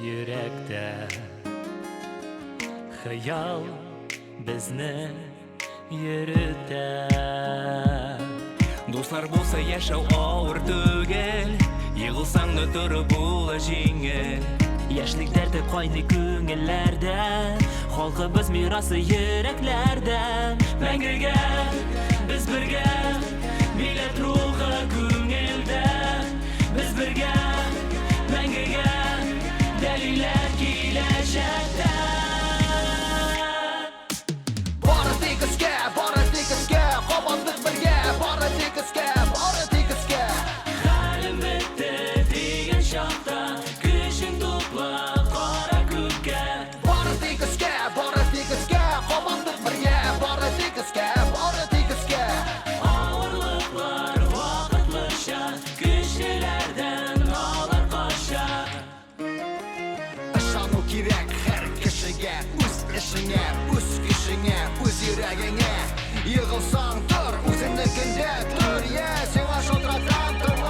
yürekte Hayal bizni yürüter Dostlar bolsa yaşau ağır tugel Yığılsang da turib bula jingel Яшьлек дәрте кайный күңелләрдә Халкыбыз мирасы йөрәкләрдә Мәңгегә без бергә Милләт рухы күңелдә Без бергә мәңгегә Дәлилләр киләчәктә Бары тик өскә, кабатлык бергә Бары тик өскә, Хәлем бетте дигән чакта Көчең тупла кара күккә Бары тик өскә, кабатлык бергә Бары тик өскә Авырлыклар вакытлыча Көчлеләрдән алар кача Ышану кирәк һәр кешегә Үз эшеңә, үз көчеңә, үз йөрәгеңә Йығылсаң тор, үзеңнекендә тор Сиңа шалтыратам тор